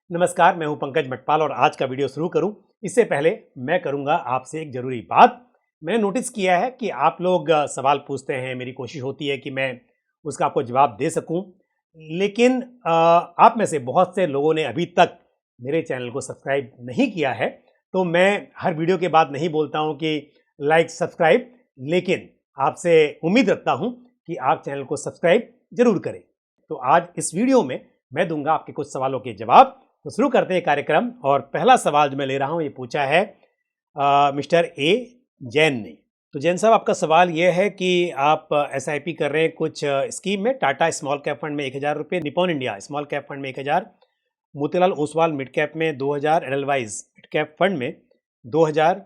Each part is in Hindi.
नमस्कार, मैं हूं पंकज मटपाल और आज का वीडियो शुरू करूं इससे पहले मैं करूंगा आपसे एक ज़रूरी बात। मैंने नोटिस किया है कि आप लोग सवाल पूछते हैं, मेरी कोशिश होती है कि मैं उसका आपको जवाब दे सकूं, लेकिन आप में से बहुत से लोगों ने अभी तक मेरे चैनल को सब्सक्राइब नहीं किया है। तो मैं हर वीडियो के बाद नहीं बोलता हूं कि लाइक सब्सक्राइब, लेकिन आपसे उम्मीद रखता हूं कि आप चैनल को सब्सक्राइब जरूर करें। तो आज इस वीडियो में मैं दूंगा आपके कुछ सवालों के जवाब। तो शुरू करते हैं कार्यक्रम और पहला सवाल जो मैं ले रहा हूं ये पूछा है मिस्टर ए जैन ने। तो जैन साहब, आपका सवाल ये है कि आप एसआईपी कर रहे हैं कुछ स्कीम में। टाटा स्मॉल कैप फंड में 1000 रुपये, Nippon India small cap fund में 1000, मोतीलाल ओसवाल मिड कैप में 2000, एडलवाइज मिड कैप फंड में 2000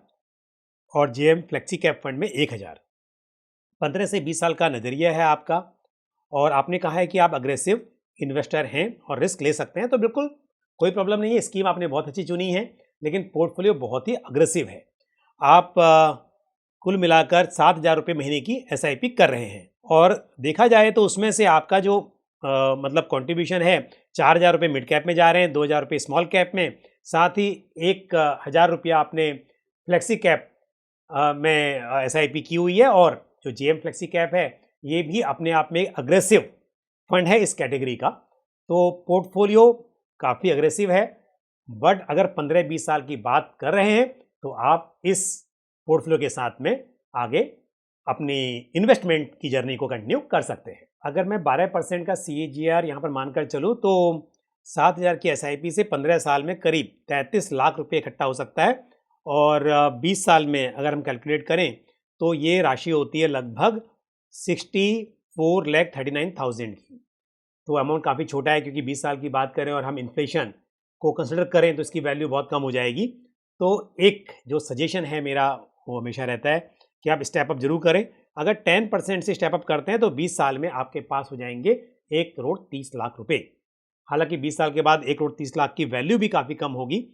और जेएम फ्लेक्सी कैप फंड में 1000। 15 से 20 साल का नज़रिया है आपका और आपने कहा है कि आप अग्रेसिव इन्वेस्टर हैं और रिस्क ले सकते हैं, तो बिल्कुल कोई प्रॉब्लम नहीं है। स्कीम आपने बहुत अच्छी चुनी है, लेकिन पोर्टफोलियो बहुत ही अग्रेसिव है। आप कुल मिलाकर 7,000 रुपये महीने की एसआईपी कर रहे हैं और देखा जाए तो उसमें से आपका जो मतलब कंट्रीब्यूशन है, 4,000 रुपये मिड कैप में जा रहे हैं, 2,000 रुपये स्मॉल कैप में, साथ ही 1,000 रुपया आपने फ्लेक्सी कैप में एसआईपी की हुई है। और जो जेएम फ्लेक्सी कैप है ये भी अपने आप में अग्रेसिव फंड है इस कैटेगरी का। तो पोर्टफोलियो काफ़ी अग्रेसिव है, बट अगर 15-20 साल की बात कर रहे हैं तो आप इस पोर्टफोलियो के साथ में आगे अपनी इन्वेस्टमेंट की जर्नी को कंटिन्यू कर सकते हैं। अगर मैं 12% का CAGR यहाँ पर मानकर चलूँ तो 7,000 की SIP से 15 साल में करीब 33 लाख रुपये इकट्ठा हो सकता है और 20 साल में अगर हम कैलकुलेट करें तो ये राशि होती है लगभग 64,39,000 की। तो अमाउंट काफ़ी छोटा है, क्योंकि 20 साल की बात करें और हम इन्फ्लेशन को कंसिडर करें तो इसकी वैल्यू बहुत कम हो जाएगी। तो एक जो सजेशन है मेरा वो हमेशा रहता है कि आप स्टेप अप जरूर करें। अगर 10% से स्टेप अप करते हैं तो 20 साल में आपके पास हो जाएंगे 1,30,00,000 रुपये। हालांकि 20 साल के बाद 1,30,00,000 की वैल्यू भी काफ़ी कम होगी,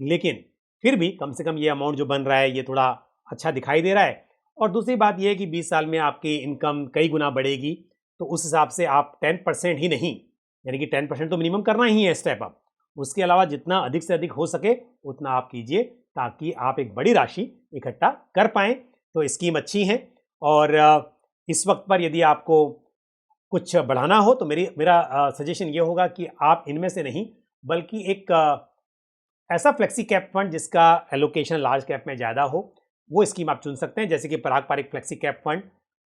लेकिन फिर भी कम से कम ये अमाउंट जो बन रहा है ये थोड़ा अच्छा दिखाई दे रहा है। और दूसरी बात ये है कि 20 साल में आपकी इनकम कई गुना बढ़ेगी, तो उस हिसाब से आप 10% ही नहीं, यानी कि 10% तो मिनिमम करना ही है स्टेप अप। उसके अलावा जितना अधिक से अधिक हो सके उतना आप कीजिए, ताकि आप एक बड़ी राशि इकट्ठा कर पाएँ। तो स्कीम अच्छी है और इस वक्त पर यदि आपको कुछ बढ़ाना हो तो मेरा सजेशन ये होगा कि आप इनमें से नहीं, बल्कि एक ऐसा फ्लेक्सी कैप फंड जिसका एलोकेशन लार्ज कैप में ज़्यादा हो, वो स्कीम आप चुन सकते हैं, जैसे कि पराग पारिक फ्लेक्सी कैप फंड।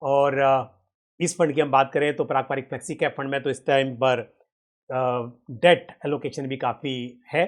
और इस फंड की हम बात करें तो पराग पारिक फ्लेक्सी कैप फंड में तो इस टाइम पर डेट एलोकेशन भी काफ़ी है।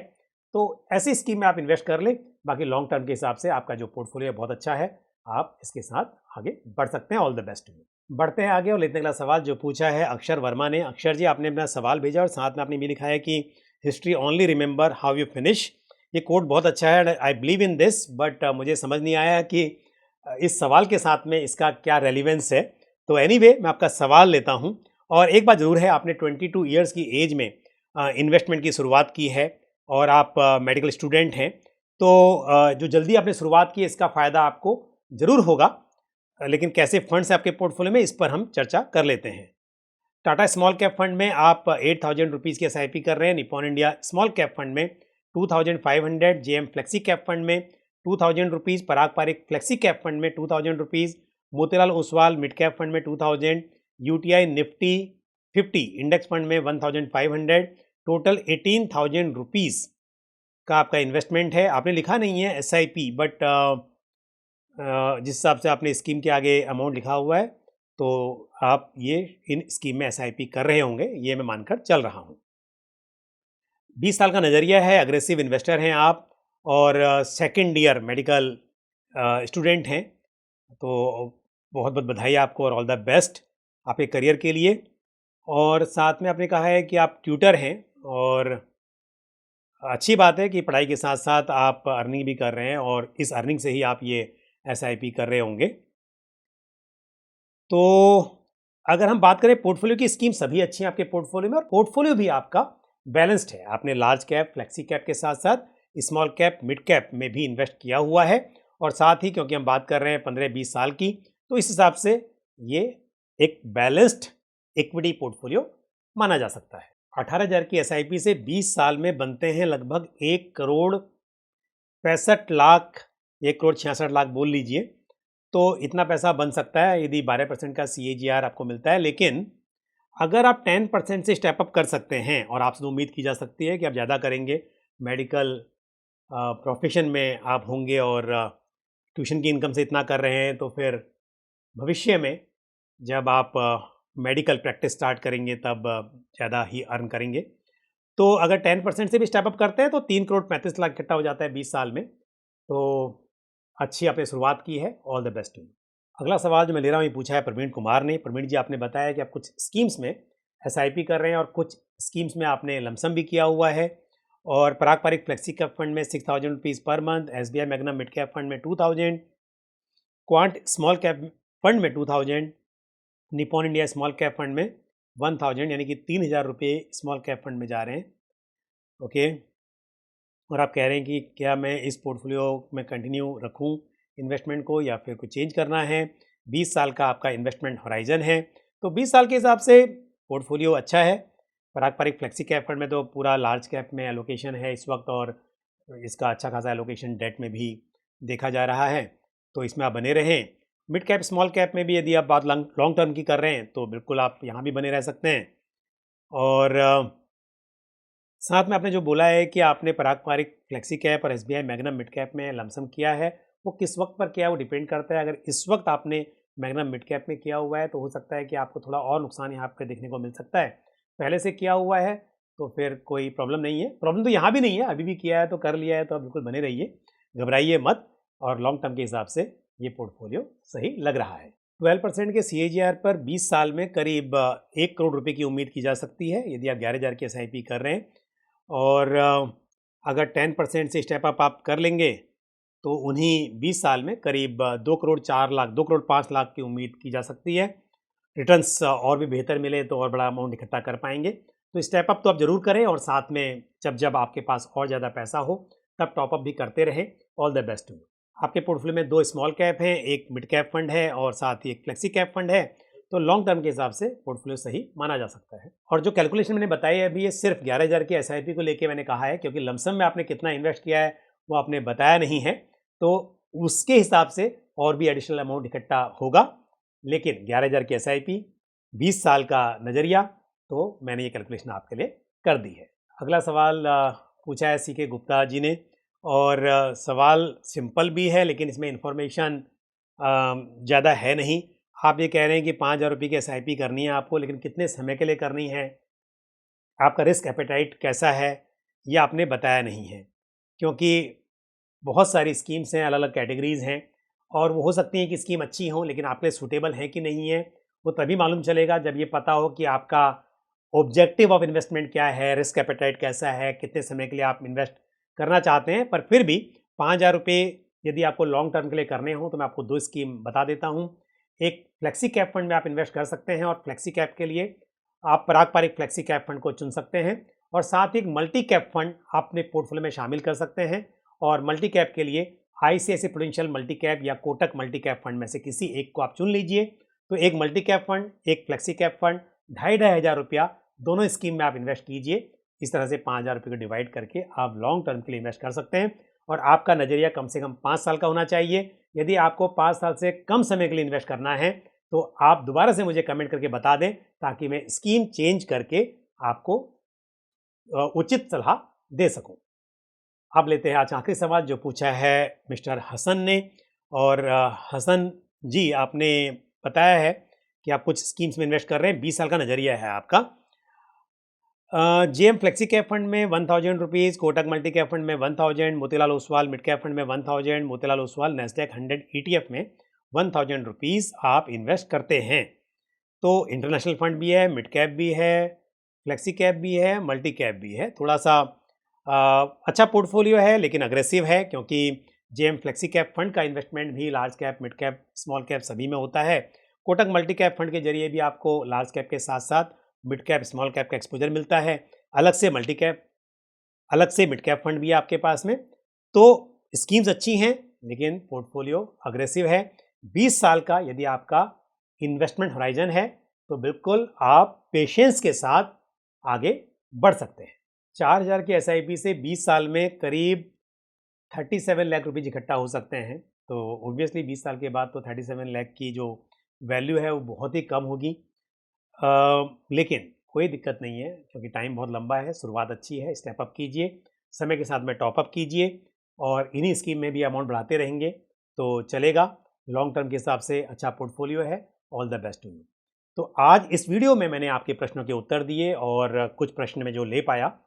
तो ऐसी स्कीम में आप इन्वेस्ट कर लें। बाकी लॉन्ग टर्म के हिसाब से आपका जो पोर्टफोलियो बहुत अच्छा है, आप इसके साथ आगे बढ़ सकते हैं। All the best. बढ़ते हैं आगे और लेते हैं अगला सवाल जो पूछा है अक्षर वर्मा ने। अक्षर जी, आपने अपना सवाल भेजा और साथ में आपने भी लिखा है कि history only remember how you finish. ये कोट बहुत अच्छा है, I believe in this, but मुझे समझ नहीं आया कि इस सवाल के साथ में इसका क्या रेलिवेंस है। तो एनीवे मैं आपका सवाल लेता हूं। और एक बात ज़रूर है, आपने 22 ईयर्स की एज में इन्वेस्टमेंट की शुरुआत की है और आप मेडिकल स्टूडेंट हैं। तो जो जल्दी आपने शुरुआत की है इसका फ़ायदा आपको ज़रूर होगा, लेकिन कैसे फंड्स है आपके पोर्टफोलियो में इस पर हम चर्चा कर लेते हैं। टाटा स्मॉल कैप फंड में आप 8,000 रुपीज़ की SIP कर रहे हैं। Nippon India small cap fund में 2,500, जेएम फ्लेक्सी कैप फंड में 2,000 रुपीज़, पराग पारिक फ्लेक्सी कैप फंड में 2,000 rupees, Motilal Oswal mid cap fund में 2,000, UTI निफ्टी 50 इंडेक्स फंड में 1,500, टोटल 18,000 रुपीज़ का आपका इन्वेस्टमेंट है। आपने लिखा नहीं है SIP, बट जिस हिसाब से आपने स्कीम के आगे अमाउंट लिखा हुआ है तो आप ये इन स्कीम में SIP कर रहे होंगे, ये मैं मानकर चल रहा हूँ। 20 साल का नज़रिया है, अग्रेसिव इन्वेस्टर हैं आप और सेकेंड ईयर मेडिकल स्टूडेंट हैं। तो बहुत बहुत बधाई आपको और ऑल द बेस्ट आपके करियर के लिए। और साथ में आपने कहा है कि आप ट्यूटर हैं और अच्छी बात है कि पढ़ाई के साथ साथ आप अर्निंग भी कर रहे हैं और इस अर्निंग से ही आप ये SIP कर रहे होंगे। तो अगर हम बात करें पोर्टफोलियो की, स्कीम सभी अच्छी हैं आपके पोर्टफोलियो में और पोर्टफोलियो भी आपका बैलेंस्ड है। आपने लार्ज कैप फ्लेक्सी कैप के साथ साथ स्मॉल कैप मिड कैप में भी इन्वेस्ट किया हुआ है। और साथ ही क्योंकि हम बात कर रहे हैं 15-20 साल की, तो इस हिसाब से ये एक बैलेंस्ड इक्विटी पोर्टफोलियो माना जा सकता है। 18,000 की एसआईपी से 20 साल में बनते हैं लगभग 1,65,00,000, 1,66,00,000 बोल लीजिए। तो इतना पैसा बन सकता है यदि 12% का CAGR आपको मिलता है। लेकिन अगर आप 10% से स्टेप अप कर सकते हैं और आपसे उम्मीद की जा सकती है कि आप ज़्यादा करेंगे, मेडिकल प्रोफेशन में आप होंगे और ट्यूशन की इनकम से इतना कर रहे हैं, तो फिर भविष्य में जब आप मेडिकल प्रैक्टिस स्टार्ट करेंगे तब ज़्यादा ही अर्न करेंगे। तो अगर 10% से भी स्टेप अप करते हैं तो 3,35,00,000 इकट्ठा हो जाता है 20 साल में। तो अच्छी आपने शुरुआत की है, all the best to you. अगला सवाल जो मैं ले रहा हूँ ये पूछा है प्रवीण कुमार ने। प्रवीण जी, आपने बताया कि आप कुछ स्कीम्स में एसआईपी कर रहे हैं और कुछ स्कीम्स में आपने लमसम भी किया हुआ है। और पारंपरिक फ्लेक्सी कैप फंड में 6,000 rupees per month, SBI Magna mid cap fund में 2,000, क्वांट स्मॉल कैप फंड में 2,000, Nippon India small cap fund में 1,000, यानी कि 3,000 रुपये स्मॉल कैप फंड में जा रहे हैं। ओके। और आप कह रहे हैं कि क्या मैं इस पोर्टफोलियो में कंटिन्यू रखूं इन्वेस्टमेंट को या फिर कुछ चेंज करना है। 20 साल का आपका इन्वेस्टमेंट होराइजन है, तो 20 साल के हिसाब से पोर्टफोलियो अच्छा है। पारंपरिक फ्लेक्सी कैप फंड में तो पूरा लार्ज कैप में एलोकेशन है इस वक्त, और इसका अच्छा खासा एलोकेशन डेट में भी देखा जा रहा है, तो इसमें आप बने रहें। मिड कैप स्मॉल कैप में भी यदि आप बात लॉन्ग टर्म की कर रहे हैं तो बिल्कुल आप यहाँ भी बने रह सकते हैं। और साथ में आपने जो बोला है कि आपने पारंपरिक फ्लेक्सी कैप और SBI मैग्नम मिड कैप में लमसम किया है, वो किस वक्त पर किया है वो डिपेंड करता है। अगर इस वक्त आपने मैग्नम मिड कैप में किया हुआ है तो हो सकता है कि आपको थोड़ा और नुकसान यहाँ पे देखने को मिल सकता है। पहले से किया हुआ है तो फिर कोई प्रॉब्लम नहीं है। प्रॉब्लम तो यहाँ भी नहीं है, अभी भी किया है तो कर लिया है तो आप बिल्कुल बने रहिए, घबराइए मत। और लॉन्ग टर्म के हिसाब से ये पोर्टफोलियो सही लग रहा है। 12% के CAGR पर 20 साल में करीब 1 करोड़ रुपए की उम्मीद की जा सकती है यदि आप 11,000 की SIP कर रहे हैं। और अगर 10% से स्टेप अप आप कर लेंगे तो उन्हीं 20 साल में करीब 2,04,00,000, 2,05,00,000 की उम्मीद की जा सकती है। रिटर्न्स और भी बेहतर मिले तो और बड़ा अमाउंट इकट्ठा कर पाएंगे। तो स्टेप अप तो आप ज़रूर करें, और साथ में जब जब आपके पास और ज़्यादा पैसा हो तब टॉप अप भी करते रहें। All the best. आपके पोर्टफोलियो में 2 स्मॉल कैप हैं, एक मिड कैप फंड है और साथ ही एक फ्लेक्सी कैप फंड है, तो लॉन्ग टर्म के हिसाब से पोर्टफोलियो सही माना जा सकता है। और जो कैलकुलेशन मैंने बताई है अभी, ये सिर्फ 11,000 की SIP को लेके मैंने कहा है, क्योंकि लमसम में आपने कितना इन्वेस्ट किया है वो आपने बताया नहीं है, तो उसके हिसाब से और भी एडिशनल अमाउंट इकट्ठा होगा। लेकिन 11,000 की SIP, 20 साल का नज़रिया, तो मैंने ये कैलकुलेशन आपके लिए कर दी है। अगला सवाल पूछा है CK गुप्ता जी ने, और सवाल सिंपल भी है लेकिन इसमें इंफॉर्मेशन ज़्यादा है नहीं। आप ये कह रहे हैं कि 5,000 रुपये की SIP करनी है आपको, लेकिन कितने समय के लिए करनी है, आपका रिस्क एपेटाइट कैसा है, ये आपने बताया नहीं है। क्योंकि बहुत सारी स्कीम्स हैं, अलग अलग कैटेगरीज़ हैं, और वो हो सकती हैं कि स्कीम अच्छी हों लेकिन आपके लिए सूटेबल है कि नहीं है वो तभी मालूम चलेगा जब ये पता हो कि आपका ऑब्जेक्टिव ऑफ इन्वेस्टमेंट क्या है, रिस्क एपेटाइट कैसा है, कितने समय के लिए आप इन्वेस्ट करना चाहते हैं। पर फिर भी 5,000 रुपये यदि आपको लॉन्ग टर्म के लिए करने हों तो मैं आपको 2 स्कीम बता देता हूँ। एक फ्लेक्सी कैप फंड में आप इन्वेस्ट कर सकते हैं, और फ्लेक्सी कैप के लिए आप पारंपरिक फ्लेक्सी कैप फंड को चुन सकते हैं, और साथ ही एक मल्टी कैप फंड अपने पोर्टफोलियो में शामिल कर सकते हैं। और मल्टी कैप के लिए ICICI प्रूडेंशियल मल्टी कैप या कोटक मल्टी कैप फंड में से किसी एक को आप चुन लीजिए। तो एक मल्टी कैप फंड, एक फ्लेक्सी कैप फंड, 2,500 रुपया दोनों स्कीम में आप इन्वेस्ट कीजिए। इस तरह से 5,000 रुपये को डिवाइड करके आप लॉन्ग टर्म के लिए इन्वेस्ट कर सकते हैं, और आपका नज़रिया कम से कम 5 साल का होना चाहिए। यदि आपको 5 साल से कम समय के लिए इन्वेस्ट करना है तो आप दोबारा से मुझे कमेंट करके बता दें, ताकि मैं स्कीम चेंज करके आपको उचित सलाह दे सकूं। अब लेते हैं आज आखिरी सवाल जो पूछा है मिस्टर हसन ने। और हसन जी, आपने बताया है कि आप कुछ स्कीम्स में इन्वेस्ट कर रहे हैं, 20 साल का नज़रिया है आपका। JM फ्लेक्सी कैप फंड में 1,000 rupees, Kotak multi cap fund में 1,000, Motilal Oswal mid cap fund में 1,000, मोतीलाल ओसवाल NASDAQ 100 ETF में 1,000 रुपीज़ आप इन्वेस्ट करते हैं। तो इंटरनेशनल फंड भी है, मिड कैप भी है, फ्लेक्सी कैप भी है, मल्टी कैप भी है। थोड़ा सा अच्छा पोर्टफोलियो है लेकिन अग्रेसिव है, क्योंकि JM फ्लेक्सी कैप फंड का इन्वेस्टमेंट भी large cap, mid cap, small cap सभी में होता है। कोटक मल्टी कैप फंड के जरिए भी आपको लार्ज कैप के साथ साथ मिड कैप, स्मॉल कैप का एक्सपोजर मिलता है। अलग से मल्टी कैप, अलग से मिड कैप फंड भी है आपके पास में। तो स्कीम्स अच्छी हैं लेकिन पोर्टफोलियो अग्रेसिव है। 20 साल का यदि आपका इन्वेस्टमेंट होराइजन है तो बिल्कुल आप पेशेंस के साथ आगे बढ़ सकते हैं। 4000 की एसआईपी से 20 साल में करीब 37 लाख रुपीज़ इकट्ठा हो सकते हैं। तो ऑब्वियसली 20 साल के बाद तो 37 लाख की जो वैल्यू है वो बहुत ही कम होगी। लेकिन कोई दिक्कत नहीं है क्योंकि टाइम बहुत लंबा है, शुरुआत अच्छी है, स्टेप अप कीजिए, समय के साथ में टॉप अप कीजिए और इन्हीं स्कीम में भी अमाउंट बढ़ाते रहेंगे तो चलेगा। लॉन्ग टर्म के हिसाब से अच्छा पोर्टफोलियो है। All the best to you. तो आज इस वीडियो में मैंने आपके प्रश्नों के उत्तर दिए और कुछ प्रश्न में जो ले पाया,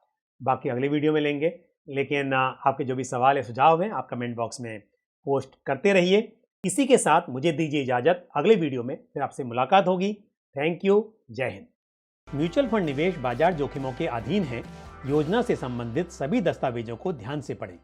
बाकी अगले वीडियो में लेंगे। लेकिन आपके जो भी सवाल या सुझाव हैं आप कमेंट बॉक्स में पोस्ट करते रहिए। इसी के साथ मुझे दीजिए इजाज़त, अगले वीडियो में फिर आपसे मुलाकात होगी। Thank you. जय हिंद। म्यूचुअल फंड निवेश बाजार जोखिमों के अधीन है। योजना से संबंधित सभी दस्तावेजों को ध्यान से पढ़ें।